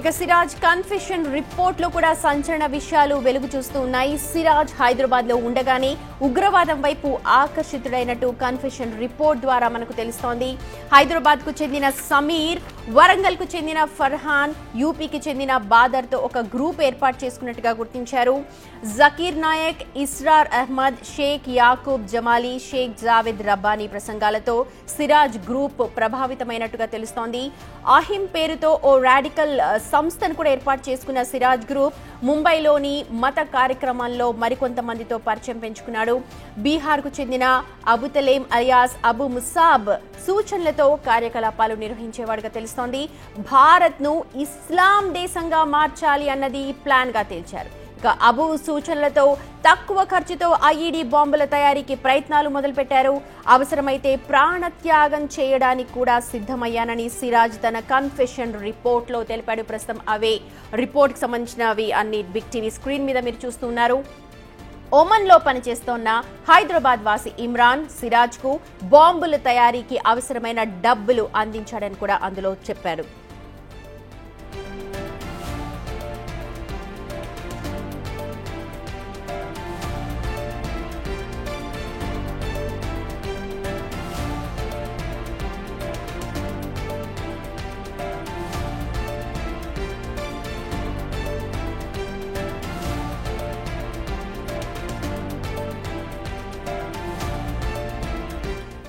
ఇక Siraj confession report లో కూడా సంచలన విషయాలు వెలుగు చూస్తూ ఉన్నాయి. సిరాజ్ హైదరాబాద్ లో ఉండగానే ఉగ్రవాదం వైపు ఆకర్షితుడైనట్టు కన్ఫెషన్ రిపోర్ట్ ద్వారా మనకు తెలుస్తోంది. హైదరాబాద్ కు చెందిన సమీర్, వరంగల్ కు చెందిన ఫర్హాన్, యూపీకి చెందిన బాదర్ తో ఒక గ్రూప్ ఏర్పాటు చేసుకున్నట్టుగా గుర్తించారు. జకీర్ నాయక్, ఇస్రార్ అహ్మద్, షేక్ యాకూబ్ జమాలి, షేక్ జావేద్ రబ్బానీ ప్రసంగాలతో సిరాజ్ గ్రూప్ ప్రభావితమైనట్టుగా తెలుస్తోంది. ఆహిం పేరుతో ఓ రాడికల్ సంస్థను కూడా ఏర్పాటు చేసుకున్న సిరాజ్ గ్రూప్ ముంబైలోని మత కార్యక్రమాల్లో మరికొంతమందితో పరిచయం పెంచుకున్నాడు. బీహార్ కు చెందిన అబుతలేం అలియాస్ అబు ముసాబ్ సూచనలతో కార్యకలాపాలు నిర్వహించేవాడుగా తెలుస్తోంది. భారత్ ను ఇస్లాం దేశంగా మార్చాలి అన్నది ప్లాన్ గా తేల్చారు. ఇక అబు సూచనలతో తక్కువ ఖర్చుతో ఐఈడీ బాంబుల తయారీకి ప్రయత్నాలు మొదలుపెట్టారు. అవసరమైతే ప్రాణత్యాగం చేయడానికి కూడా సిద్ధమయ్యానని సిరాజ్ తన కన్ఫెషన్ రిపోర్ట్ లో తెలిపాడు. ప్రస్తుతం అవే రిపోర్ట్ కి సంబంధించినవి అన్ని బిగ్ టీవీ స్క్రీన్ మీద మీరు చూస్తున్నారు. ఒమన్ లో పనిచేస్తోన్న హైదరాబాద్ వాసి ఇమ్రాన్ సిరాజ్ కు బాంబుల తయారీకి అవసరమైన డబ్బులు అందించాడని కూడా అందులో చెప్పారు.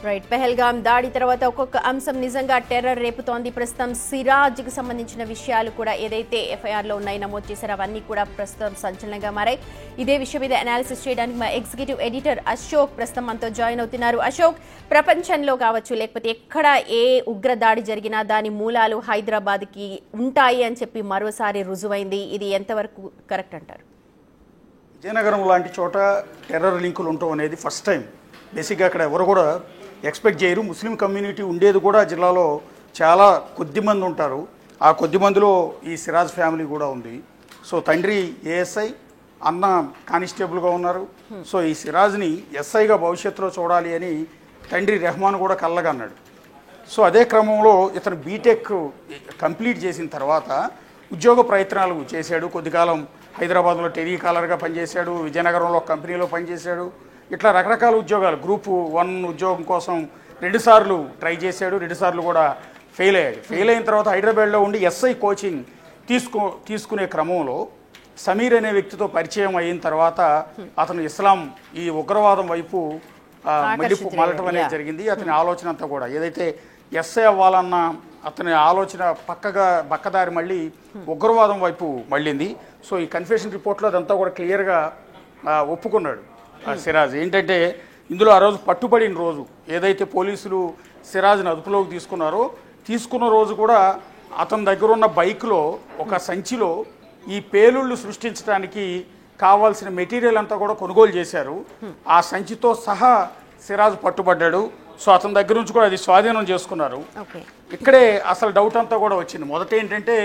రైట్, పెహల్గాం దాడి తర్వాత ఒక్కొక్క అంశం నిజంగా టెర్రర్ రేపుతోంది. ప్రస్తుతం సిరాజ్ కి సంబంధించిన విషయాలు కూడా ఏదైతే ఎఫ్ఐఆర్ లో ఉన్నాయి, నమోదు చేశారో అవన్నీ కూడా ప్రస్తుతం సంచలనంగా మారాయి. ఇదే విషయం మీద అనాలిసిస్ చేయడానికి మా ఎగ్జిక్యూటివ్ ఎడిటర్ అశోక్ ప్రస్తుతం మనతో జాయిన్ అవుతున్నారు. అశోక్, ప్రపంచంలో కావచ్చు లేకపోతే ఎక్కడ ఏ ఉగ్ర దాడి జరిగినా దాని మూలాలు హైదరాబాద్ కి ఉంటాయి అని చెప్పి మరోసారి రుజువైంది. ఇది ఎంతవరకు కరెక్ట్ అంటారు? విజయనగరం లాంటి చోట టెర్రర్ లింకులు ఉండటం అనేది ఫస్ట్ టైం. బేసిక్గా అక్కడ ఎవరు కూడా ఎక్స్పెక్ట్ చేయరు. ముస్లిం కమ్యూనిటీ ఉండేది కూడా జిల్లాలో చాలా కొద్ది మంది ఉంటారు. ఆ కొద్ది మందిలో ఈ సిరాజ్ ఫ్యామిలీ కూడా ఉంది. సో తండ్రి ఏఎస్ఐ, అన్న కానిస్టేబుల్గా ఉన్నారు. సో ఈ సిరాజ్ని ఎస్ఐగా భవిష్యత్తులో చూడాలి అని తండ్రి రెహమాన్ కూడా కళ్ళగా అన్నాడు. సో అదే క్రమంలో ఇతను బీటెక్ కంప్లీట్ చేసిన తర్వాత ఉద్యోగ ప్రయత్నాలు చేశాడు. కొద్దికాలం హైదరాబాద్లో టెలికాలర్గా పనిచేశాడు, విజయనగరంలో కంపెనీలో పనిచేశాడు. ఇట్లా రకరకాల ఉద్యోగాలు, గ్రూప్ 1 ఉద్యోగం కోసం 2 సార్లు ట్రై చేశాడు. 2 సార్లు కూడా ఫెయిల్ అయ్యాడు. ఫెయిల్ అయిన తర్వాత హైదరాబాద్లో ఉండి ఎస్ఐ కోచింగ్ తీసుకునే క్రమంలో సమీర్ అనే వ్యక్తితో పరిచయం అయిన తర్వాత అతను ఇస్లాం, ఈ ఉగ్రవాదం వైపు మళ్ళటం అనేది జరిగింది. అతని ఆలోచన అంతా కూడా ఏదైతే ఎస్ఐ అవ్వాలన్న అతని ఆలోచన పక్కదారి మళ్ళీ ఉగ్రవాదం వైపు మళ్ళింది. సో ఈ కన్ఫెషన్ రిపోర్ట్లో అదంతా కూడా క్లియర్గా ఒప్పుకున్నాడు సిరాజ్. ఏంటంటే ఇందులో ఆ రోజు పట్టుబడిన రోజు ఏదైతే పోలీసులు సిరాజ్ని అదుపులోకి తీసుకున్న రోజు కూడా అతని దగ్గర ఉన్న బైక్లో ఒక సంచిలో ఈ పేలుళ్ళు సృష్టించడానికి కావాల్సిన మెటీరియల్ అంతా కూడా కొనుగోలు చేశారు. ఆ సంచితో సహా సిరాజ్ పట్టుబడ్డాడు. సో అతని దగ్గర నుంచి కూడా అది స్వాధీనం చేసుకున్నారు. ఇక్కడే అసలు డౌట్ అంతా కూడా వచ్చింది. మొదట ఏంటంటే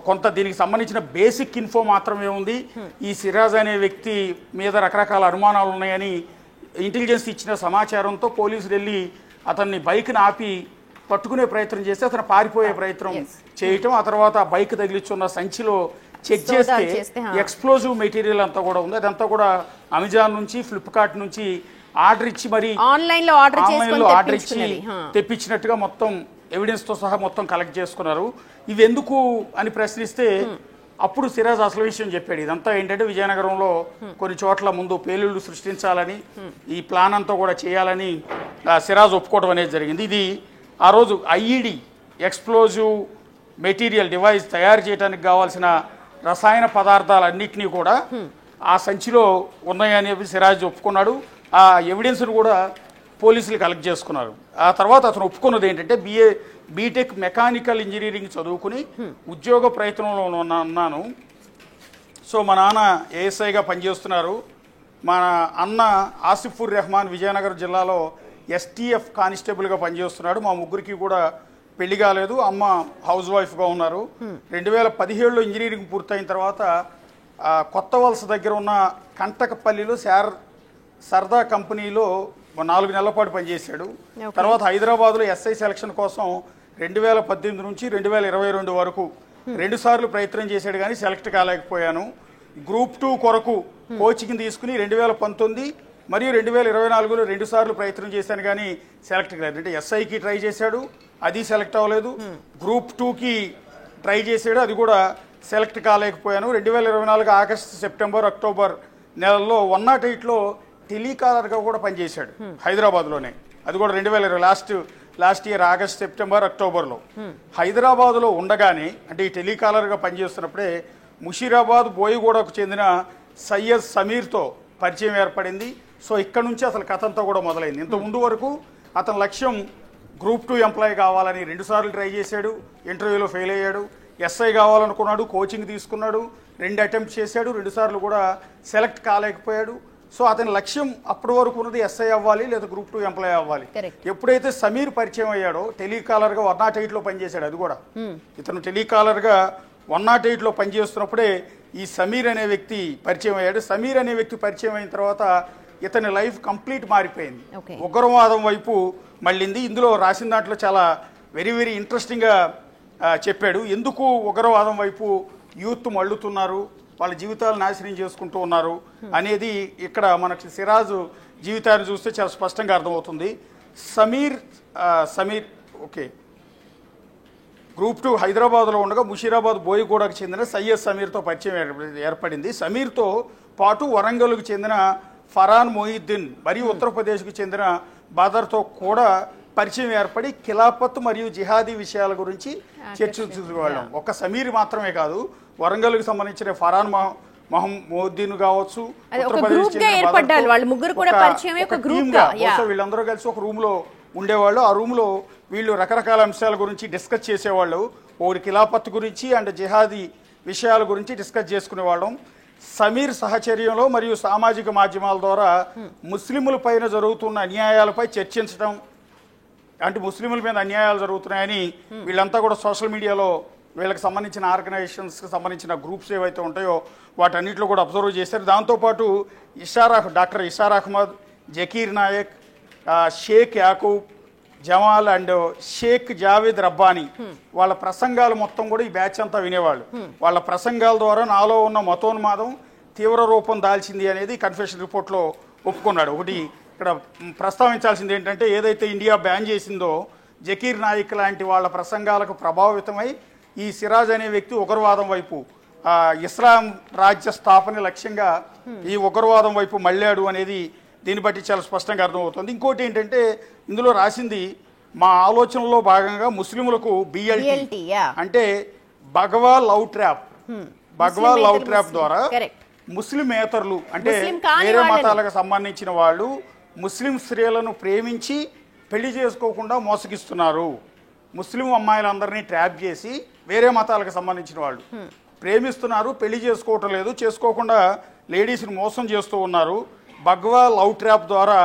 కొంత దీనికి సంబంధించిన బేసిక్ ఇన్ఫో మాత్రమే ఉంది. ఈ సిరాజ్ అనే వ్యక్తి మీద రకరకాల అనుమానాలు ఉన్నాయని ఇంటెలిజెన్స్ ఇచ్చిన సమాచారంతో పోలీసులు వెళ్ళి అతన్ని బైక్ని ఆపి పట్టుకునే ప్రయత్నం చేస్తే అతను పారిపోయే ప్రయత్నం చేయటం, ఆ తర్వాత బైక్ తగిలించున్న సంచిలో చెక్ చేస్తే ఎక్స్ప్లోజివ్ మెటీరియల్ అంతా కూడా ఉంది. అదంతా కూడా అమెజాన్ నుంచి, ఫ్లిప్కార్ట్ నుంచి ఆర్డర్ ఇచ్చి మరి ఆన్లైన్లో ఆర్డర్ ఇచ్చి తెప్పించినట్టుగా మొత్తం ఎవిడెన్స్తో సహా మొత్తం కలెక్ట్ చేసుకున్నారు. ఇవి ఎందుకు అని ప్రశ్నిస్తే అప్పుడు సిరాజ్ అసలు విషయం చెప్పాడు. ఇదంతా ఏంటంటే విజయనగరంలో కొన్ని చోట్ల ముందు పేలుళ్ళు సృష్టించాలని, ఈ ప్లాన్ అంతా కూడా చేయాలని సిరాజ్ ఒప్పుకోవడం అనేది జరిగింది. ఇది ఆ రోజు ఐఈడి ఎక్స్ప్లోజివ్ మెటీరియల్ డివైస్ తయారు చేయడానికి కావాల్సిన రసాయన పదార్థాలన్నింటినీ కూడా ఆ సంచిలో ఉన్నాయని సిరాజ్ ఒప్పుకున్నాడు. ఆ ఎవిడెన్స్ను కూడా పోలీసులు కలెక్ట్ చేసుకున్నారు. ఆ తర్వాత అతను ఒప్పుకున్నది ఏంటంటే బీటెక్ మెకానికల్ ఇంజనీరింగ్ చదువుకుని ఉద్యోగ ప్రయత్నంలో ఉన్నాను. సో మా నాన్న ఏఎస్ఐగా పనిచేస్తున్నారు. మా అన్న ఆసిఫుర్ రెహమాన్ విజయనగరం జిల్లాలో ఎస్టీఎఫ్ కానిస్టేబుల్గా పనిచేస్తున్నాడు. మా ముగ్గురికి కూడా పెళ్లి కాలేదు. అమ్మ హౌస్ వైఫ్గా ఉన్నారు. 2017లో ఇంజనీరింగ్ పూర్తయిన తర్వాత కొత్త వలస దగ్గర ఉన్న కంటకపల్లిలో సర్దా కంపెనీలో 4 నెలల పాటు పనిచేశాడు. తర్వాత హైదరాబాద్లో ఎస్ఐ సెలక్షన్ కోసం 2018 నుంచి 2022 వరకు 2 సార్లు ప్రయత్నం చేశాడు కానీ సెలెక్ట్ కాలేకపోయాను. గ్రూప్ 2 కొరకు కోచింగ్ తీసుకుని 2019 మరియు 2024లో 2 సార్లు ప్రయత్నం చేశాను కానీ సెలెక్ట్ కాలేదు. అంటే ఎస్ఐకి ట్రై చేశాడు, అది సెలెక్ట్ అవ్వలేదు. గ్రూప్ 2కి ట్రై చేశాడు, అది కూడా సెలెక్ట్ కాలేకపోయాను. 2024 ఆగస్టు, సెప్టెంబర్, అక్టోబర్ నెలల్లో 108లో టెలికాలర్గా కూడా పనిచేశాడు హైదరాబాద్లోనే. అది కూడా 2020 లాస్ట్ ఇయర్ ఆగస్ట్, సెప్టెంబర్, అక్టోబర్లో. హైదరాబాద్లో ఉండగానే అంటే ఈ టెలికాలర్గా పనిచేస్తున్నప్పుడే ముషీరాబాద్, బోయిగూడకు చెందిన సయ్యద్ సమీర్తో పరిచయం ఏర్పడింది. సో ఇక్కడ నుంచి అసలు కథ అంతా కూడా మొదలైంది. ఇంత ముందు వరకు అతని లక్ష్యం గ్రూప్ 2 ఎంప్లాయీ కావాలని 2 సార్లు ట్రై చేశాడు, ఇంటర్వ్యూలో ఫెయిల్ అయ్యాడు. ఎస్ఐ కావాలనుకున్నాడు, కోచింగ్ తీసుకున్నాడు, 2 అటెంప్ట్ చేశాడు, 2 సార్లు కూడా సెలెక్ట్ కాలేకపోయాడు. సో అతని లక్ష్యం అప్పటి వరకు ఉన్నది ఎస్ఐ అవ్వాలి లేదా గ్రూప్ 2 ఎంప్లాయీ అవ్వాలి. ఎప్పుడైతే సమీర్ పరిచయం అయ్యాడో టెలికాలర్గా 108లో పనిచేశాడు. అది కూడా ఇతను టెలికాలర్గా 108లో పనిచేస్తున్నప్పుడే ఈ సమీర్ అనే వ్యక్తి పరిచయం అయ్యాడు. సమీర్ అనే వ్యక్తి పరిచయం అయిన తర్వాత ఇతని లైఫ్ కంప్లీట్ మారిపోయింది, ఉగ్రవాదం వైపు మళ్ళింది. ఇందులో రాసిన దాంట్లో చాలా వెరీ వెరీ ఇంట్రెస్టింగ్గా చెప్పాడు. ఎందుకు ఉగ్రవాదం వైపు యూత్ మళ్ళుతున్నారు, వాళ్ళ జీవితాలు నాశనం చేసుకుంటూ ఉన్నారు అనేది ఇక్కడ మనకి సిరాజ్ జీవితాన్ని చూస్తే చాలా స్పష్టంగా అర్థమవుతుంది. సమీర్ ఓకే గ్రూప్ 2 హైదరాబాద్లో ఉండగా ముషీరాబాద్, బోయిగూడకు చెందిన సయ్యద్ సమీర్తో పరిచయం ఏర్పడింది. సమీర్తో పాటు వరంగల్కు చెందిన ఫరాన్ మొయిద్దీన్ మరియు ఉత్తరప్రదేశ్కు చెందిన బదర్తో కూడా పరిచయం ఏర్పడి ఖిలాఫత్ మరియు జిహాదీ విషయాల గురించి చర్చించుకోవడం. ఒక సమీర్ మాత్రమే కాదు, వరంగల్కి సంబంధించిన ఫరాన్ మొహమ్మద్దీన్ కావచ్చు, వీళ్ళందరూ కలిసి ఒక రూమ్ లో ఉండేవాళ్ళు. ఆ రూమ్ లో వీళ్ళు రకరకాల అంశాల గురించి డిస్కస్ చేసేవాళ్ళు. ఒకటి ఖిలాఫత్ గురించి అండ్ జిహాదీ విషయాల గురించి డిస్కస్ చేసుకునేవాళ్ళం. సమీర్ సహచర్యంలో మరియు సామాజిక మాధ్యమాల ద్వారా ముస్లింల పైన జరుగుతున్న అన్యాయాలపై చర్చించడం, అంటే ముస్లింల మీద అన్యాయాలు జరుగుతున్నాయని వీళ్ళంతా కూడా సోషల్ మీడియాలో వీళ్ళకి సంబంధించిన ఆర్గనైజేషన్స్కి సంబంధించిన గ్రూప్స్ ఏవైతే ఉంటాయో వాటన్నిటిలో కూడా అబ్జర్వ్ చేశారు. దాంతోపాటు డాక్టర్ ఇషార్ అహ్మద్, జకీర్ నాయక్, షేక్ యాకూబ్ జమాల్ అండ్ షేక్ జావేద్ రబ్బానీ వాళ్ళ ప్రసంగాలు మొత్తం కూడా ఈ బ్యాచ్ అంతా వినేవాళ్ళు. వాళ్ళ ప్రసంగాల ద్వారా నాలో ఉన్న మతోన్మాదం తీవ్ర రూపం దాల్చింది అనేది కన్ఫెషన్ రిపోర్ట్లో ఒప్పుకున్నాడు. ఒకటి ఇక్కడ ప్రస్తావించాల్సింది ఏంటంటే, ఏదైతే ఇండియా బ్యాన్ చేసిందో జకీర్ నాయక్ లాంటి వాళ్ళ ప్రసంగాలకు ప్రభావితమై ఈ సిరాజ్ అనే వ్యక్తి ఉగ్రవాదం వైపు, ఇస్లాం రాజ్య స్థాపన లక్ష్యంగా ఈ ఉగ్రవాదం వైపు మళ్ళాడు అనేది దీన్ని బట్టి చాలా స్పష్టంగా అర్థమవుతుంది. ఇంకోటి ఏంటంటే, ఇందులో రాసింది మా ఆలోచనలో భాగంగా ముస్లింలకు బిఎల్టీ అంటే భగవా లవ్ ట్రాప్ ద్వారా ముస్లిమేతరులు అంటే వేరే మతాలకు సంబంధించిన వాళ్ళు ముస్లిం స్త్రీలను ప్రేమించి పెళ్లి చేసుకోకుండా మోసగిస్తున్నారు. ముస్లిం అమ్మాయిలందరినీ ట్రాప్ చేసి వేరే మతాలకు సంబంధించిన వాళ్ళు ప్రేమిస్తున్నారు, పెళ్లి చేసుకోవటం లేదు, చేసుకోకుండా లేడీస్ని మోసం చేస్తూ ఉన్నారు. భగవా లవ్ ట్రాప్ ద్వారా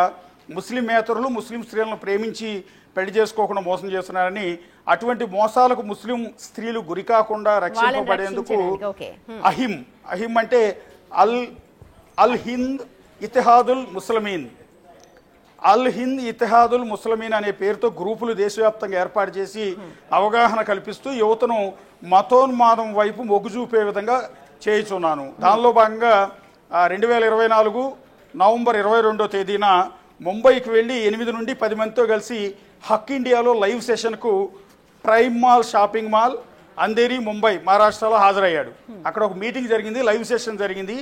ముస్లిమేతరులు ముస్లిం స్త్రీలను ప్రేమించి పెళ్లి చేసుకోకుండా మోసం చేస్తున్నారని, అటువంటి మోసాలకు ముస్లిం స్త్రీలు గురి కాకుండా రక్షింపబడేందుకు అహిం అంటే అల్ హింద్ ఇతిహాదుల్ ముస్లిమీన్ అనే పేరుతో గ్రూపులు దేశవ్యాప్తంగా ఏర్పాటు చేసి అవగాహన కల్పిస్తూ యువతను మతోన్మాదం వైపు మొగ్గు చూపే విధంగా చేయుచున్నాను. దానిలో భాగంగా 2024 నవంబర్ 22వ తేదీన ముంబైకి వెళ్ళి 8 నుండి 10 మందితో కలిసి హక్ ఇండియాలో లైవ్ సెషన్కు prime mall shopping mall Andheri Mumbai మహారాష్ట్రలో హాజరయ్యాడు. అక్కడ ఒక మీటింగ్ జరిగింది, లైవ్ సెషన్ జరిగింది.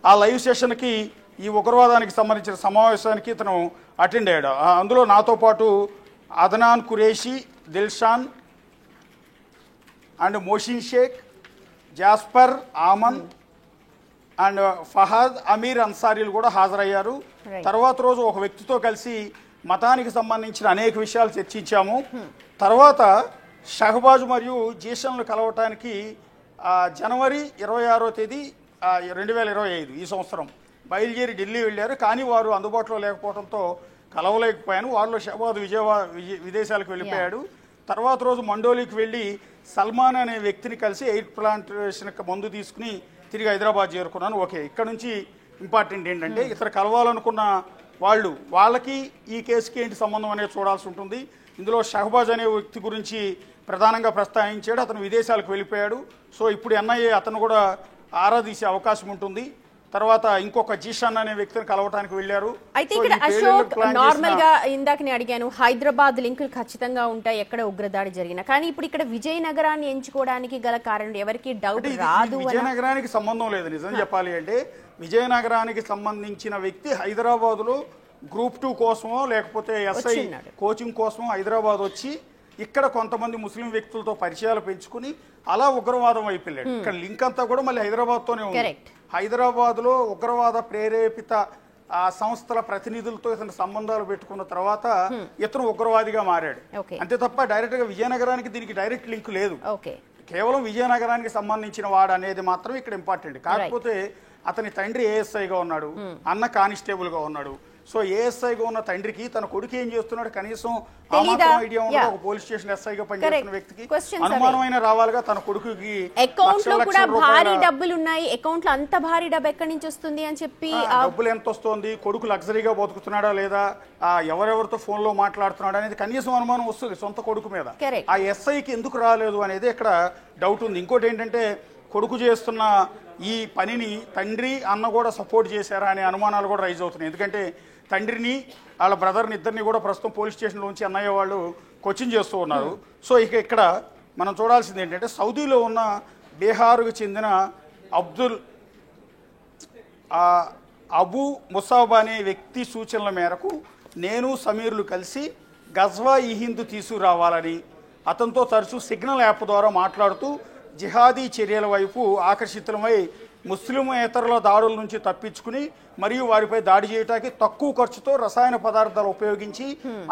ఆ లైవ్ సెషన్కి ఈ ఉగ్రవాదానికి సంబంధించిన సమావేశానికి ఇతను అటెండ్ అయ్యాడు. అందులో నాతో పాటు Adnan Qureshi, Dilshan and Mohsin Shaikh, Jasper Aman and Fahad Amir అన్సారీలు కూడా హాజరయ్యారు. తర్వాత రోజు ఒక వ్యక్తితో కలిసి మతానికి సంబంధించిన అనేక విషయాలు చర్చించాము. తర్వాత షహబాజ్ మరియు జీషన్లు కలవటానికి జనవరి 26వ తేదీ 2025 ఈ సంవత్సరం బయలుదేరి ఢిల్లీ వెళ్ళారు. కానీ వారు అందుబాటులో లేకపోవడంతో కలవలేకపోయాను. వాళ్ళు షహబాజ్ విదేశాలకు వెళ్ళిపోయాడు. తర్వాత రోజు మండోలీకి వెళ్ళి సల్మాన్ అనే వ్యక్తిని కలిసి ఎయిర్ ప్లాంటేషన్కి మందు తీసుకుని తిరిగి హైదరాబాద్ చేరుకున్నాను. ఓకే, ఇక్కడ నుంచి ఇంపార్టెంట్ ఏంటంటే, ఇతర కలవాలనుకున్న వాళ్ళకి ఈ కేసుకి ఏంటి సంబంధం అనేది చూడాల్సి ఉంటుంది. ఇందులో షహబాజ్ అనే వ్యక్తి గురించి ప్రధానంగా ప్రస్తావించాడు. అతను విదేశాలకు వెళ్ళిపోయాడు. సో ఇప్పుడు ఎన్ఐఏ అతను కూడా ఆరా తీసే అవకాశం ఉంటుంది. తర్వాత ఇంకొక జీషన్ అనే వ్యక్తిని కలవటానికి వెళ్ళారు. అయితే ఇక్కడ అశోక్ నార్మల్ గా ఇందాక నేను అడిగాను, హైదరాబాద్ లింకులు ఖచ్చితంగా ఉంటాయి ఎక్కడ ఉగ్రదాడి జరిగినా, కానీ ఇప్పుడు ఇక్కడ విజయనగరాన్ని ఎంచుకోవడానికి గల కారణం ఎవరికి డౌట్ రాదు. విజయనగరానికి సంబంధం లేదు. నిజం చెప్పాలి అంటే విజయనగరానికి సంబంధించిన వ్యక్తి హైదరాబాద్ లో గ్రూప్ 2 కోసమో లేకపోతే ఎస్ఐ కోచింగ్ కోసమో హైదరాబాద్ వచ్చి ఇక్కడ కొంతమంది ముస్లిం వ్యక్తులతో పరిచయాలు పెంచుకుని అలా ఉగ్రవాదం వైపు వెళ్ళాడు. ఇక్కడ లింక్ అంతా కూడా మళ్ళీ హైదరాబాద్ తోనే ఉంది. హైదరాబాద్ లో ఉగ్రవాద ప్రేరేపిత సంస్థల ప్రతినిధులతో ఇతను సంబంధాలు పెట్టుకున్న తర్వాత ఇతను ఉగ్రవాదిగా మారాడు. అంతే తప్ప డైరెక్ట్ గా విజయనగరానికి దీనికి డైరెక్ట్ లింక్ లేదు. కేవలం విజయనగరానికి సంబంధించిన వాడు అనేది మాత్రం ఇక్కడ ఇంపార్టెంట్. కాకపోతే అతని తండ్రి ఏఎస్ఐగా ఉన్నాడు, అన్న కానిస్టేబుల్ గా ఉన్నాడు. సో ఏఎస్ఐగా ఉన్న తండ్రికి తన కొడుకు ఏం చేస్తున్నాడు కనీసం ఐడియా ఉండదు. ఒక పోలీస్ స్టేషన్ ఎస్ఐగా పనిచేస్తున్న వ్యక్తికి అనుమానమైన రావాలిగా తన కొడుకుకి అకౌంట్ లో కూడా భారీ డబ్బులు ఉన్నాయి, అకౌంట్ లో అంత భారీ డబ్బు ఎక్కడి నుంచి వస్తుంది అని చెప్పి డబ్బులు ఎంత వస్తుంది, కొడుకు లగ్జరీగా బతుకుతున్నాడా లేదా, ఎవరెవరితో ఫోన్ లో మాట్లాడుతున్నాడా అనేది కనీసం అనుమానం వస్తుంది సొంత కొడుకు మీద. ఆ ఎస్ఐకి ఎందుకు రాలేదు అనేది ఇక్కడ డౌట్ ఉంది. ఇంకోటి ఏంటంటే కొడుకు చేస్తున్న ఈ పనిని తండ్రి అన్న కూడా సపోర్ట్ చేశారా అనే అనుమానాలు కూడా రైజ్ అవుతున్నాయి. ఎందుకంటే తండ్రిని వాళ్ళ బ్రదర్ని ఇద్దరిని కూడా ప్రస్తుతం పోలీస్ స్టేషన్లోంచి అన్నయ్య వాళ్ళు కోచింగ్ చేస్తూ ఉన్నారు. సో ఇక ఇక్కడ మనం చూడాల్సింది ఏంటంటే సౌదీలో ఉన్న బీహార్కు చెందిన అబు ముసాబ్ అనే వ్యక్తి సూచనల మేరకు నేను సమీర్లు కలిసి గజ్వా ఈ హింద్ తీసుకురావాలని అతనితో తరచూ సిగ్నల్ యాప్ ద్వారా మాట్లాడుతూ జిహాదీ చర్యల వైపు ఆకర్షితులమై ముస్లిమేతరుల దాడుల నుంచి తప్పించుకుని మరియు వారిపై దాడి చేయడానికి తక్కువ ఖర్చుతో రసాయన పదార్థాలు ఉపయోగించి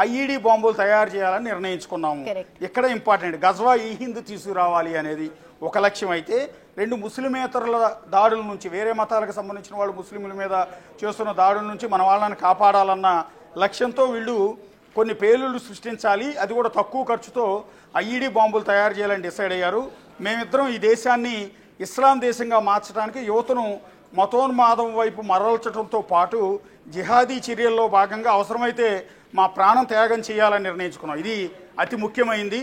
ఐఈడి బాంబులు తయారు చేయాలని నిర్ణయించుకున్నాము. ఇక్కడ ఇంపార్టెంట్ గజ్వా ఈ హింద్ తీసుకురావాలి అనేది ఒక లక్ష్యం అయితే, రెండు ముస్లిమేతరుల దాడుల నుంచి, వేరే మతాలకు సంబంధించిన వాళ్ళు ముస్లింల మీద చేస్తున్న దాడుల నుంచి మన వాళ్ళని కాపాడాలన్న లక్ష్యంతో వీళ్ళు కొన్ని పేలుళ్లు సృష్టించాలి, అది కూడా తక్కువ ఖర్చుతో ఐఈడి బాంబులు తయారు చేయాలని డిసైడ్ అయ్యారు. మేమిద్దరం ఈ దేశాన్ని ఇస్లాం దేశంగా మార్చడానికి యువతను మతోన్మాదం వైపు మరల్చడంతో పాటు జిహాదీ చర్యల్లో భాగంగా అవసరమైతే మా ప్రాణం త్యాగం చేయాలని నిర్ణయించుకున్నాం. ఇది అతి ముఖ్యమైంది.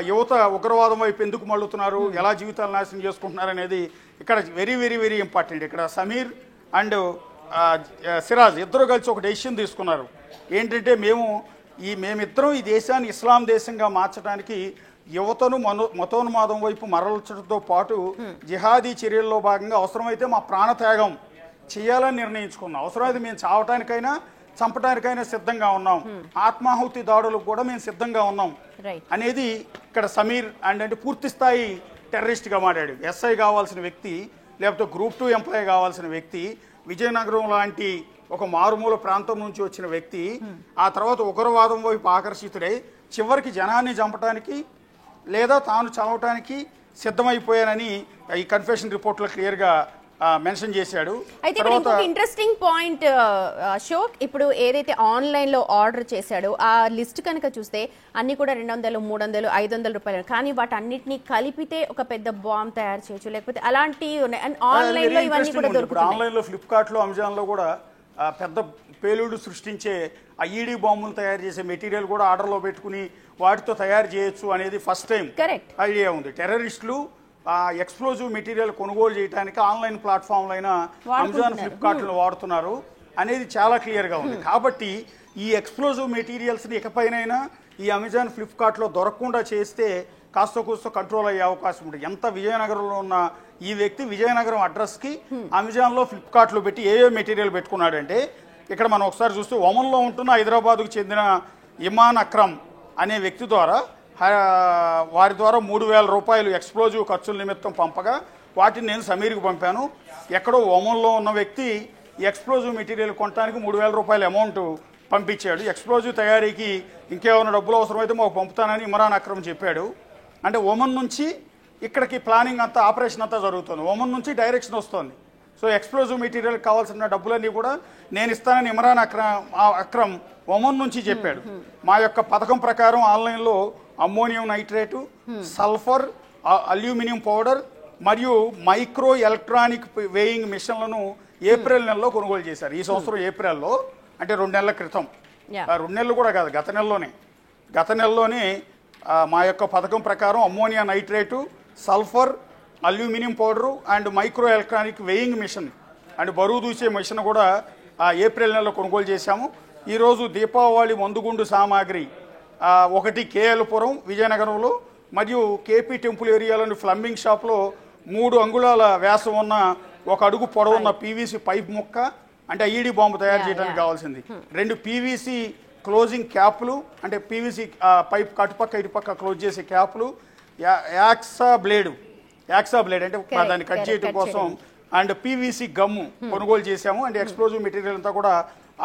యువత ఉగ్రవాదం వైపు ఎందుకు మళ్ళుతున్నారు, ఎలా జీవితాలు నాశనం చేసుకుంటున్నారు అనేది ఇక్కడ వెరీ వెరీ వెరీ ఇంపార్టెంట్. ఇక్కడ సమీర్ అండ్ సిరాజ్ ఇద్దరు కలిసి ఒక డెసిషన్ తీసుకున్నారు. ఏంటంటే మేమిద్దరం ఈ దేశాన్ని ఇస్లాం దేశంగా మార్చడానికి యువతను మతోన్మాదం వైపు మరల్చడంతో పాటు జిహాదీ చర్యల్లో భాగంగా అవసరమైతే మా ప్రాణత్యాగం చేయాలని నిర్ణయించుకున్నాం. అవసరమైతే మేము చావటానికైనా చంపటానికైనా సిద్ధంగా ఉన్నాం, ఆత్మాహుతి దాడులకు కూడా మేము సిద్ధంగా ఉన్నాం అనేది ఇక్కడ సమీర్ అంటే పూర్తి స్థాయి టెర్రరిస్ట్గా మారాడు. ఎస్ఐ కావాల్సిన వ్యక్తి లేకపోతే గ్రూప్ 2 ఎంప్లాయీ కావాల్సిన వ్యక్తి, విజయనగరం లాంటి ఒక మారుమూల ప్రాంతం నుంచి వచ్చిన వ్యక్తి ఆ తర్వాత ఉగ్రవాదం వైపు ఆకర్షితుడై చివరికి జనాన్ని చంపటానికి లేదా తాను చదవటానికి సిద్ధమైపోయానని ఈ కన్ఫెషన్ రిపోర్ట్లో క్లియర్గా మెన్షన్ చేశాడు. అయితే ఇక్కడ ఇంకొక ఇంట్రెస్టింగ్ పాయింట్ అశోక్, ఇప్పుడు ఏదైతే ఆన్లైన్ లో ఆర్డర్ చేశాడో ఆ లిస్ట్ కనుక చూస్తే అన్ని కూడా 200, 300, 500 రూపాయలు, కానీ వాటన్నిటిని కలిపితే ఒక పెద్ద బాంబ్ తయారు చేయొచ్చు, లేకపోతే అలాంటి ఆన్లైన్ లో ఇవన్నీ కూడా దొరుకుతాయి. ఆన్లైన్ లో ఫ్లిప్కార్ట్ లో అమెజాన్ లో కూడా పెద్ద పేలుడు సృష్టించే ఐఈడి బాంబులు తయారు చేసే మెటీరియల్ కూడా ఆర్డర్లో పెట్టుకుని వాటితో తయారు చేయొచ్చు అనేది ఫస్ట్ టైం ఐడియా ఉంది. టెర్రరిస్టులు ఎక్స్ప్లోజివ్ మెటీరియల్ కొనుగోలు చేయడానికి ఆన్లైన్ ప్లాట్ఫామ్లు అయిన అమెజాన్ ఫ్లిప్కార్ట్లో వాడుతున్నారు అనేది చాలా క్లియర్గా ఉంది. కాబట్టి ఈ ఎక్స్ప్లోజివ్ మెటీరియల్స్ని ఇకపైనైనా ఈ అమెజాన్ ఫ్లిప్కార్ట్లో దొరకకుండా చేస్తే కాస్త కూస్తో కంట్రోల్ అయ్యే అవకాశం ఉంటుంది. ఎంత విజయనగరంలో ఉన్న ఈ వ్యక్తి విజయనగరం అడ్రస్కి అమెజాన్లో ఫ్లిప్కార్ట్లో పెట్టి ఏ మెటీరియల్ పెట్టుకున్నాడంటే, ఇక్కడ మనం ఒకసారి చూస్తే ఒమన్లో ఉంటున్న హైదరాబాద్కు చెందిన ఇమాన్ అక్రమ్ అనే వ్యక్తి ద్వారా వారి ద్వారా 3,000 రూపాయలు ఎక్స్ప్లోజివ్ ఖర్చుల నిమిత్తం పంపగా వాటిని నేను సమీర్కి పంపాను. ఎక్కడో ఒమన్లో ఉన్న వ్యక్తి ఎక్స్ప్లోజివ్ మెటీరియల్ కొనడానికి 3,000 రూపాయల అమౌంట్ పంపించాడు. ఎక్స్ప్లోజివ్ తయారీకి ఇంకేమైనా డబ్బులు అవసరమైతే మాకు పంపుతానని ఇమ్రాన్ అక్రమ్ చెప్పాడు. అంటే ఒమన్ నుంచి ఇక్కడికి ప్లానింగ్ అంతా, ఆపరేషన్ అంతా జరుగుతుంది. ఒమన్ నుంచి డైరెక్షన్ వస్తుంది. సో ఎక్స్ప్లోజివ్ మెటీరియల్ కావాల్సిన డబ్బులన్నీ కూడా నేను ఇస్తానని ఇమ్రాన్ అక్రమ్ ఒమన్ నుంచి చెప్పాడు. మా యొక్క పథకం ప్రకారం ఆన్లైన్లో ammonium nitrate, sulphur, aluminium powder మరియు మైక్రో ఎలక్ట్రానిక్ వేయింగ్ మిషన్లను ఏప్రిల్ నెలలో కొనుగోలు చేశారు. ఈ సంవత్సరం ఏప్రిల్లో, అంటే 2 నెలల క్రితం. 2 నెలలు కూడా కాదు, గత నెలలోనే మా యొక్క పథకం ప్రకారం ammonia nitrate, sulphur, aluminium powder and micro electronic weighing machine and బరువు దూసే మిషన్ కూడా ఏప్రిల్ నెలలో కొనుగోలు చేశాము. ఈరోజు దీపావళి మందుగుండు సామాగ్రి 1 కేఎల్పురం విజయనగరంలో మరియు కేపీ టెంపుల్ ఏరియాలోని ప్లంబింగ్ షాప్లో 3 అంగుళాల వ్యాసం ఉన్న 1 అడుగు పొడవున్న పీవీసీ పైప్ ముక్క అంటే ఐఈడి బాంబు తయారు చేయడానికి కావాల్సింది, 2 పీవీసీ క్లోజింగ్ క్యాప్లు అంటే పీవీసీ పైప్ అటుపక్క ఇటుపక్క క్లోజ్ చేసే క్యాప్లు, యాక్సా బ్లేడ్ అంటే దాన్ని కట్ చేయడం కోసం అండ్ పీవీసీ గమ్ము కొనుగోలు చేశాము. అండ్ ఎక్స్ప్లోజివ్ మెటీరియల్ అంతా కూడా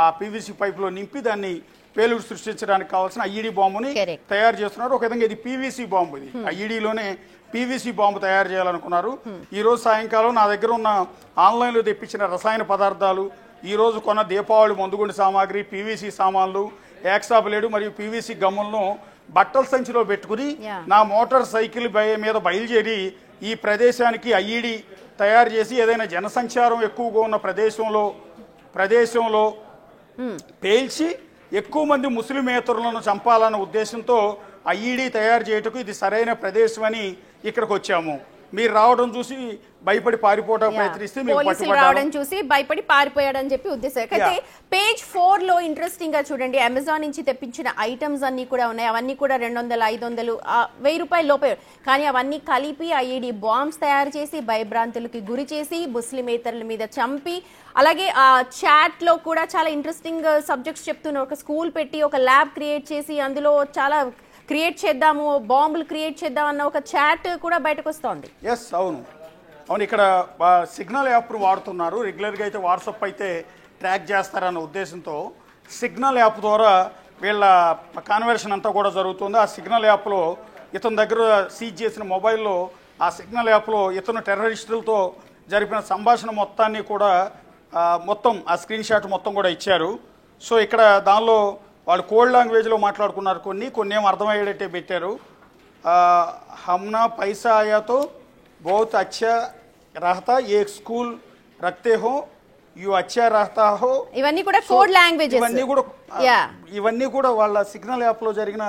ఆ పీవీసీ పైప్లో నింపి దాన్ని పేలుడు సృష్టించడానికి కావాల్సిన ఐఈడి బాంబుని తయారు చేస్తున్నారు. ఒక విధంగా ఇది పీవీసీ బాంబు, ఇది ఐఈడిలోనే పీవీసీ బాంబు తయారు చేయాలనుకున్నారు. ఈరోజు సాయంకాలం నా దగ్గర ఉన్న ఆన్లైన్లో తెప్పించిన రసాయన పదార్థాలు, ఈరోజు కొన్న దీపావళి మందుగుండు సామాగ్రి, పీవీసీ సామాన్లు, యాక్సా బ్లేడు మరియు పీవీసీ గమ్ములను బట్టల సంచిలో పెట్టుకుని నా మోటార్ సైకిల్ మీద బయలుదేరి ఈ ప్రదేశానికి ఐఈడి తయారు చేసి ఏదైనా జనసంచారం ఎక్కువగా ఉన్న ప్రదేశంలో పేల్చి ఎక్కువ మంది ముస్లిమేతరులను చంపాలన్న ఉద్దేశంతో ఐఈడి తయారు చేయటకు ఇది సరైన ప్రదేశం అని ఇక్కడికి వచ్చాము. మీరు రావడం చూసి భయపడి పారిపోవడానికి ప్రయత్నిస్తే రావడం చూసి భయపడి పారిపోయాడని చెప్పి ఉద్దేశం. అయితే పేజ్ 4 లో ఇంట్రెస్టింగ్ గా చూడండి, అమెజాన్ నుంచి తెప్పించిన ఐటమ్స్ అన్ని కూడా ఉన్నాయి. అవన్నీ కూడా 200, 500, 1000 రూపాయల లోపే. కానీ అవన్నీ కలిపి ఐఈడి బాంబ్స్ తయారు చేసి భయభ్రాంతులకి గురి చేసి ముస్లిమేతరుల మీద చంపి, అలాగే ఆ చాట్ లో కూడా చాలా ఇంట్రెస్టింగ్ సబ్జెక్ట్స్ చెప్తున్నారు. ఒక స్కూల్ పెట్టి ఒక ల్యాబ్ క్రియేట్ చేసి అందులో చాలా క్రియేట్ చేద్దాము, బాంబులు క్రియేట్ చేద్దాం అన్న ఒక చాట్ కూడా బయటకు వస్తోంది. ఎస్, అవును. ఇక్కడ సిగ్నల్ యాప్ వాడుతున్నారు. రెగ్యులర్గా అయితే వాట్సాప్ అయితే ట్రాక్ చేస్తారన్న ఉద్దేశంతో సిగ్నల్ యాప్ ద్వారా వీళ్ళ కాన్వర్షన్ అంతా కూడా జరుగుతుంది. ఆ సిగ్నల్ యాప్లో ఇతని దగ్గర సీజ్ చేసిన మొబైల్లో ఆ సిగ్నల్ యాప్లో ఇతను టెర్రరిస్టులతో జరిపిన సంభాషణ మొత్తాన్ని కూడా మొత్తం ఆ స్క్రీన్ షాట్ మొత్తం కూడా ఇచ్చారు. సో ఇక్కడ దానిలో వాళ్ళు కోడ్ లాంగ్వేజ్లో మాట్లాడుకున్నారు, కొన్ని ఏమో అర్థమయ్యేటట్టే పెట్టారు. హమ్నా పైసా ఆయాతో बहुत अच्छा रहता, एक स्कूल रखते हो, यू अच्छा रहता हो. ఇవన్నీ కూడా కోడ్ లాంగ్వేజెస్, ఇవన్నీ కూడా వాళ్ళ సిగ్నల్ యాప్ లో జరిగిన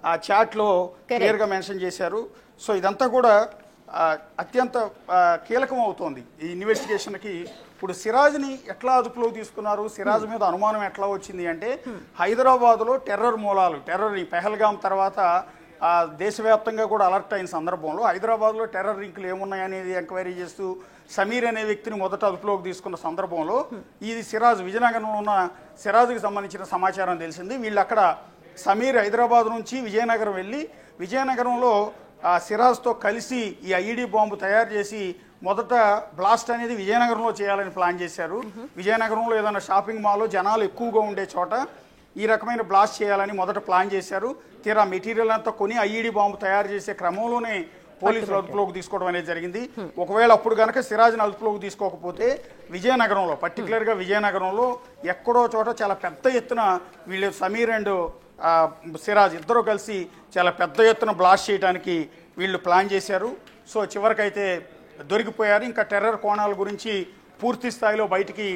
ఆ చాట్ లో క్లియర్ గా మెన్షన్ చేశారు. సో ఇదంతా కూడా అత్యంత కీలకం అవుతోంది ఈ ఇన్వెస్టిగేషన్ కి. ఇప్పుడు సిరాజ్ని ఎట్లా అదుపులోకి తీసుకున్నారు, సిరాజ్ మీద అనుమానం ఎట్లా వచ్చింది అంటే హైదరాబాద్లో టెర్రర్ మూలాలు, టెర్రర్ ఈ పెహల్గాం తర్వాత దేశవ్యాప్తంగా కూడా అలర్ట్ అయిన సందర్భంలో హైదరాబాద్లో టెర్రర్ లింకులు ఏమున్నాయనేది ఎంక్వైరీ చేస్తూ సమీర్ అనే వ్యక్తిని మొదట అదుపులోకి తీసుకున్న సందర్భంలో ఇది సిరాజ్, విజయనగరంలో ఉన్న సిరాజ్కి సంబంధించిన సమాచారం తెలిసింది. వీళ్ళు అక్కడ సమీర్ హైదరాబాద్ నుంచి విజయనగరం వెళ్ళి విజయనగరంలో సిరాజ్తో కలిసి ఈ ఐఈడి బాంబు తయారు చేసి మొదట బ్లాస్ట్ అనేది విజయనగరంలో చేయాలని ప్లాన్ చేశారు. విజయనగరంలో ఏదైనా షాపింగ్ మాల్లో జనాలు ఎక్కువగా ఉండే చోట ఈ రకమైన బ్లాస్ట్ చేయాలని మొదట ప్లాన్ చేశారు. తీరా మెటీరియల్ అంతా కొని ఐఈడి బాంబు తయారు చేసే క్రమంలోనే పోలీసులు అదుపులోకి తీసుకోవడం అనేది జరిగింది. ఒకవేళ అప్పుడు కనుక సిరాజ్ని అదుపులోకి తీసుకోకపోతే విజయనగరంలో, పర్టికులర్గా విజయనగరంలో ఎక్కడో చోట చాలా పెద్ద ఎత్తున వీళ్ళు సమీర్ అండ్ సిరాజ్ ఇద్దరు కలిసి చాలా పెద్ద ఎత్తున బ్లాస్ట్ చేయడానికి వీళ్ళు ప్లాన్ చేశారు. సో చివరికైతే దొరికిపోయారు. ఇంకా టెర్రర్ కోణాల గురించి పూర్తి స్థాయిలో బయటికి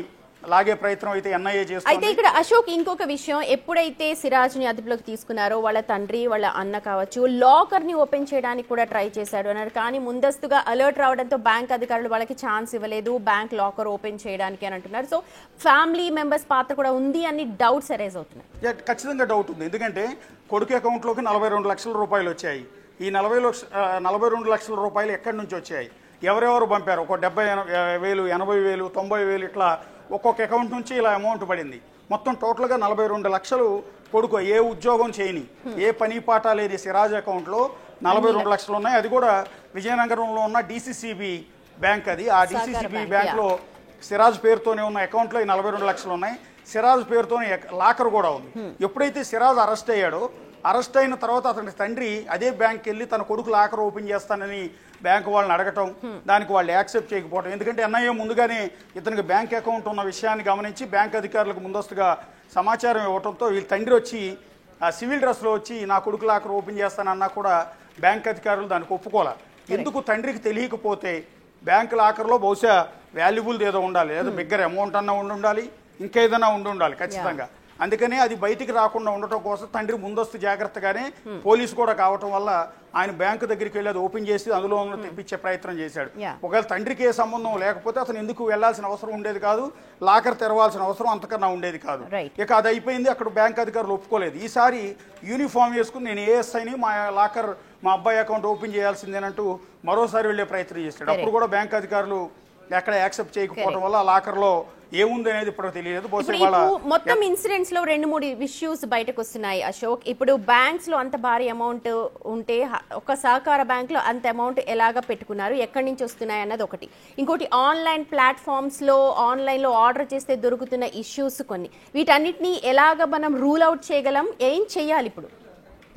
లాగే ప్రయత్నం అయితే ఎన్ఐఏ చేస్తుంది. అయితే ఇక్కడ అశోక్ ఇంకొక విషయం, ఎప్పుడైతే సిరాజ్ ని అదుపులోకి తీసుకున్నారో వాళ్ళ తండ్రి వాళ్ళ అన్న కావచ్చు లాకర్ ని ఓపెన్ చేయడానికి కూడా ట్రై చేశాడు అన్నారు. కానీ ముందస్తుగా అలర్ట్ రావడంతో బ్యాంక్ అధికారులు వాళ్ళకి ఛాన్స్ ఇవ్వలేదు బ్యాంక్ లాకర్ ఓపెన్ చేయడానికి అని అంటున్నారు. సో ఫ్యామిలీ మెంబర్స్ పాత్ర కూడా ఉంది అని డౌట్స్ అరైజ్ అవుతున్నాయి. ఖచ్చితంగా డౌట్ ఉంది. ఎందుకంటే కొడుకు అకౌంట్లోకి 42 లక్షల రూపాయలు వచ్చాయి. ఈ 42 లక్షల రూపాయలు ఎక్కడి నుంచి వచ్చాయి, ఎవరెవరు పంపారు, ఒక 70,000, 80,000, 90,000 ఇట్లా ఒక్కొక్క అకౌంట్ నుంచి ఇలా అమౌంట్ పడింది. మొత్తం టోటల్గా 42 లక్షలు కొడుకు ఏ ఉద్యోగం చేయని, ఏ పని పాట లేని సిరాజ్ అకౌంట్లో 42 లక్షలు ఉన్నాయి. అది కూడా విజయనగరంలో ఉన్న డిసిసిబి బ్యాంక్. అది ఆ డిసిసిబి బ్యాంక్లో సిరాజ్ పేరుతోనే ఉన్న అకౌంట్లో 42 లక్షలు ఉన్నాయి. సిరాజ్ పేరుతోనే లాకర్ కూడా ఉంది. ఎప్పుడైతే సిరాజ్ అరెస్ట్ అయ్యాడో, అరెస్ట్ అయిన తర్వాత అతని తండ్రి అదే బ్యాంక్కి వెళ్ళి తన కొడుకు లాకర్ ఓపెన్ చేస్తానని బ్యాంకు వాళ్ళని అడగటం, దానికి వాళ్ళు యాక్సెప్ట్ చేయకపోవడం. ఎందుకంటే ఎన్ఐఏ ముందుగానే ఇతనికి బ్యాంక్ అకౌంట్ ఉన్న విషయాన్ని గమనించి బ్యాంక్ అధికారులకు ముందస్తుగా సమాచారం ఇవ్వడంతో వీళ్ళ తండ్రి వచ్చి సివిల్ డ్రెస్లో వచ్చి నా కొడుకు లాకర్ ఓపెన్ చేస్తానన్నా కూడా బ్యాంక్ అధికారులు దానికి ఒప్పుకోలే. ఎందుకు తండ్రికి తెలియకపోతే బ్యాంక్ లాకర్లో బహుశా వాల్యుబుల్ ఏదో ఉండాలి, లేదా బిగ్గర్ అమౌంట్ అన్నా ఉండాలి, ఇంకేదైనా ఉండాలి ఖచ్చితంగా. అందుకనే అది బయటికి రాకుండా ఉండటం కోసం తండ్రి ముందస్తు జాగ్రత్తగానే పోలీసు కూడా కావటం వల్ల ఆయన బ్యాంకు దగ్గరికి వెళ్ళి అది ఓపెన్ చేసి అందులో తెప్పించే ప్రయత్నం చేశాడు. ఒకవేళ తండ్రికి ఏ సంబంధం లేకపోతే అతను ఎందుకు వెళ్లాల్సిన అవసరం ఉండేది కాదు, లాకర్ తెరవాల్సిన అవసరం అంతకన్నా ఉండేది కాదు. ఇక అది అయిపోయింది, అక్కడ బ్యాంక్ అధికారులు ఒప్పుకోలేదు. ఈసారి యూనిఫామ్ వేసుకుని నేను ఏఎస్ఐని మా లాకర్ మా అబ్బాయి అకౌంట్ ఓపెన్ చేయాల్సిందేనంటూ మరోసారి వెళ్లే ప్రయత్నం చేశాడు. అప్పుడు కూడా బ్యాంక్ అధికారులు ఎక్కడ యాక్సెప్ట్ చేయకపోవడం వల్ల ఆ లాకర్ లో ఏముంది అనేది ఇప్పుడు తెలియదు. మొత్తం ఇన్సిడెంట్స్ లో 2-3 ఇష్యూస్ బయటకు వస్తున్నాయి అశోక్. ఇప్పుడు బ్యాంక్స్ లో అంత భారీ అమౌంట్ ఉంటే ఒక సహకార బ్యాంక్ లో అంత అమౌంట్ ఎలాగా పెట్టుకున్నారు, ఎక్కడి నుంచి వస్తున్నాయి అన్నది ఒకటి. ఇంకోటి ఆన్లైన్ ప్లాట్ఫామ్స్ లో ఆన్లైన్ లో ఆర్డర్ చేస్తే దొరుకుతున్న ఇష్యూస్ కొన్ని, వీటన్నిటిని ఎలాగ మనం రూల్ అవుట్ చేయగలం, ఏం చెయ్యాలి ఇప్పుడు?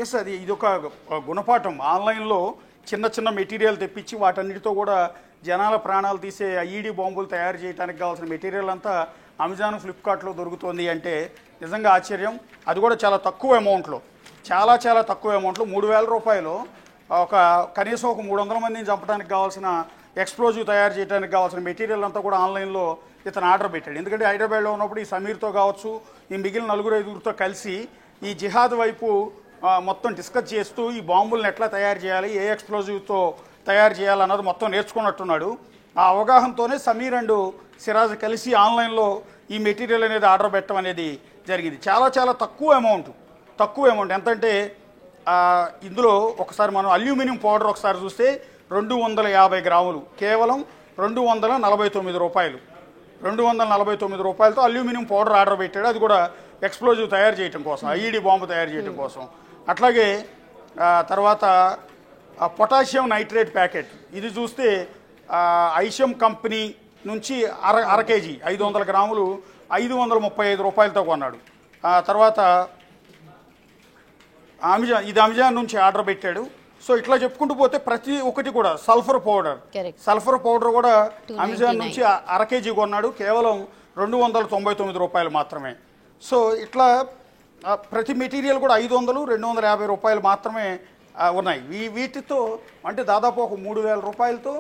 ఎస్, అది ఇదొక గుణపాఠం. ఆన్లైన్లో చిన్న చిన్న మెటీరియల్ తెప్పించి వాటన్నిటితో కూడా జనాల ప్రాణాలు తీసే ఐఈడి బాంబులు తయారు చేయడానికి కావాల్సిన మెటీరియల్ అంతా అమెజాన్ ఫ్లిప్కార్ట్లో దొరుకుతుంది అంటే నిజంగా ఆశ్చర్యం. అది కూడా చాలా తక్కువ అమౌంట్లో, చాలా చాలా తక్కువ అమౌంట్లో 3,000 రూపాయలు కనీసం ఒక 300 మందిని చంపడానికి కావాల్సిన ఎక్స్ప్లోజివ్ తయారు చేయడానికి కావాల్సిన మెటీరియల్ అంతా కూడా ఆన్లైన్లో ఇతను ఆర్డర్ పెట్టాడు. ఎందుకంటే హైదరాబాద్లో ఉన్నప్పుడు ఈ సమీర్తో కావచ్చు, ఈ మిగిలిన 4-5 కలిసి ఈ జిహాద్ వైపు మొత్తం డిస్కస్ చేస్తూ ఈ బాంబులను ఎట్లా తయారు చేయాలి, ఏ ఎక్స్ప్లోజివ్తో తయారు చేయాలన్నది మొత్తం నేర్చుకున్నట్టున్నాడు. ఆ అవగాహనతోనే సమీర్ అండ్ సిరాజ్ కలిసి ఆన్లైన్లో ఈ మెటీరియల్ అనేది ఆర్డర్ పెట్టడం అనేది జరిగింది. చాలా చాలా తక్కువ అమౌంట్ ఎంతంటే ఇందులో ఒకసారి మనం అల్యూమినియం పౌడర్ ఒకసారి చూస్తే 250 గ్రాములు, కేవలం 249 రూపాయలు. 249 రూపాయలతో అల్యూమినియం పౌడర్ ఆర్డర్ పెట్టాడు. అది కూడా ఎక్స్ప్లోజివ్ తయారు చేయడం కోసం, ఐఈడి బాంబు తయారు చేయడం కోసం. అట్లాగే తర్వాత పొటాషియం నైట్రేట్ ప్యాకెట్, ఇది చూస్తే ఐషమ్ కంపెనీ నుంచి అర కేజీ 500 గ్రాములు 535 రూపాయలతో కొన్నాడు. తర్వాత అమెజాన్ నుంచి ఆర్డర్ పెట్టాడు. సో ఇట్లా చెప్పుకుంటూ పోతే ప్రతి ఒక్కటి కూడా సల్ఫర్ పౌడర్ కూడా అమెజాన్ నుంచి అర కేజీ కొన్నాడు, కేవలం 299 రూపాయలు మాత్రమే. సో ఇట్లా ప్రతి మెటీరియల్ కూడా 500-250 రూపాయలు మాత్రమే ఉన్నాయి. వీటితో అంటే దాదాపు ఒక 3,000 రూపాయలతో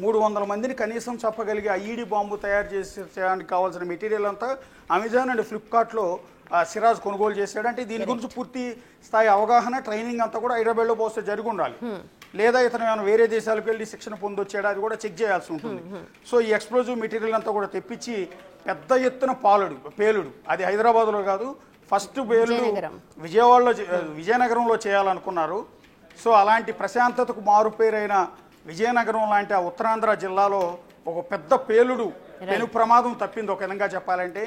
300 మందిని కనీసం చెప్పగలిగే ఐఈడి బాంబు తయారు చేయడానికి కావాల్సిన మెటీరియల్ అంతా అమెజాన్ అండ్ ఫ్లిప్కార్ట్లో సిరాజ్ కొనుగోలు చేశాడు. అంటే దీని గురించి పూర్తి స్థాయి అవగాహన, ట్రైనింగ్ అంతా కూడా హైదరాబాద్లో పోస్తే జరిగి ఉండాలి. లేదా ఇతను ఏమైనా వేరే దేశాలకు వెళ్ళి శిక్షణ పొందొచ్చాడు, అది కూడా చెక్ చేయాల్సి ఉంటుంది. సో ఈ ఎక్స్ప్లోజివ్ మెటీరియల్ అంతా కూడా తెప్పించి పెద్ద ఎత్తున పేలుడు అది హైదరాబాద్లో కాదు, ఫస్ట్ పేలుడు విజయనగరంలో చేయాలనుకున్నారు. సో అలాంటి ప్రశాంతతకు మారుపేరైన విజయనగరం లాంటి ఆ ఉత్తరాంధ్ర జిల్లాలో ఒక పెద్ద పెను ప్రమాదం తప్పింది. ఒక విధంగా చెప్పాలంటే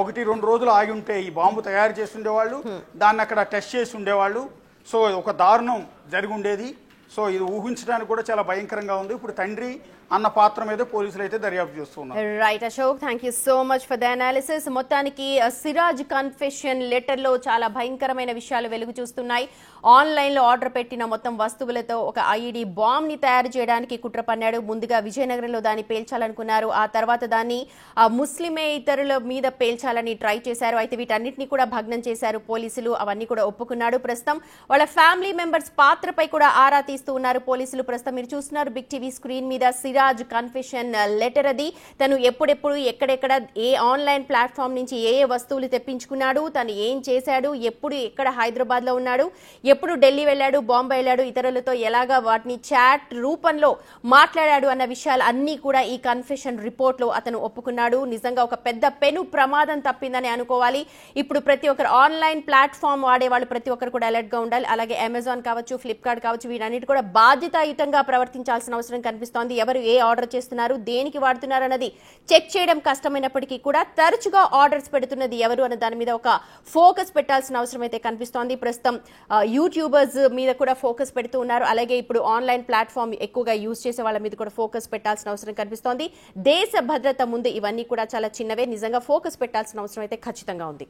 1-2 రోజులు ఆగి ఉంటే ఈ బాంబు తయారు చేసి ఉండేవాళ్ళు, దాన్ని అక్కడ టెస్ట్ చేసి ఉండేవాళ్ళు. సో ఒక దారుణం జరిగి ఉండేది. సో ఇది ఊహించడానికి కూడా చాలా భయంకరంగా ఉంది. ఇప్పుడు తండ్రి అన్న పాత్ర మీద పోలీసులు అయితే దర్యాప్తు చేస్తున్నారు. Right Ashok, thank you so much for the analysis. మొత్తానికి సిరాజ్ కన్ఫెషన్ లెటర్ లో చాలా భయంకరమైన విషయాలు వెలుగు చూస్తున్నాయి. ఆన్లైన్ లో ఆర్డర్ పెట్టిన మొత్తం వస్తువులతో ఒక ఐఈడి బాంబ్ ని తయారు చేయడానికి కుట్ర పన్నాడు. ముందుగా విజయనగరంలో దాన్ని పేల్చాలనుకున్నారు, ఆ తర్వాత దాన్ని ముస్లిమేతరుల మీద పేల్చాలని ట్రై చేశారు. అయితే వీటన్నిటిని కూడా భగ్నం చేశారు పోలీసులు, అవన్నీ కూడా ఒప్పుకున్నాడు. ప్రస్తుతం వాళ్ళ ఫ్యామిలీ మెంబర్స్ పాత్రపై కూడా ఆరా తీస్తూ ఉన్నారు పోలీసులు. ప్రస్తుతం మీరు చూస్తున్నారు బిగ్ టీవీ స్క్రీన్ మీద సిరాజ్ కన్ఫెషన్ లెటర్. అది తను ఎప్పుడెప్పుడు ఎక్కడెక్కడ ఏ ఆన్లైన్ ప్లాట్ఫామ్ నుంచి ఏ వస్తువులు తెప్పించుకున్నాడు, తను ఏం చేశాడు, ఎప్పుడు ఎక్కడ హైదరాబాద్ లో ఉన్నాడు, ఎప్పుడు ఢిల్లీ వెళ్ళాడు, బాంబే వెళ్ళాడు, ఇతరులతో ఎలాగా వాటిని చాట్ రూపంలో మాట్లాడాడు అన్న విషయాలు అన్ని కూడా ఈ కన్ఫెషన్ రిపోర్ట్ లో అతను ఒప్పుకున్నాడు. నిజంగా ఒక పెను ప్రమాదం తప్పిందని అనుకోవాలి. ఇప్పుడు ప్రతి ఒక్కరు ఆన్లైన్ ప్లాట్ఫామ్ వాడే వాళ్ళు ప్రతి ఒక్కరు కూడా అలర్ట్ గా ఉండాలి. అలాగే అమెజాన్ కావచ్చు, ఫ్లిప్కార్ట్ కావచ్చు, వీటన్నిటి కూడా బాధ్యతాయుతంగా ప్రవర్తించాల్సిన అవసరం కనిపిస్తోంది. ఎవరు ఏ ఆర్డర్ చేస్తున్నారు, దేనికి వాడుతున్నారు అన్నది చెక్ చేయడం కష్టమైనప్పటికీ కూడా తరచుగా ఆర్డర్స్ పెడుతున్నది ఎవరు అన్న దాని మీద ఒక ఫోకస్ పెట్టాల్సిన అవసరం అయితే కనిపిస్తోంది. ప్రస్తుతం యూట్యూబర్స్ మీద కూడా ఫోకస్ పెడుతూ ఉన్నారు. అలాగే ఇప్పుడు ఆన్లైన్ ప్లాట్ఫామ్ ఎక్కువగా యూజ్ చేసే వాళ్ళ మీద కూడా ఫోకస్ పెట్టాల్సిన అవసరం కనిపిస్తోంది. దేశ భద్రత ముందు ఇవన్నీ కూడా చాలా చిన్నవే. నిజంగా ఫోకస్ పెట్టాల్సిన అవసరం అయితే ఖచ్చితంగా ఉంది.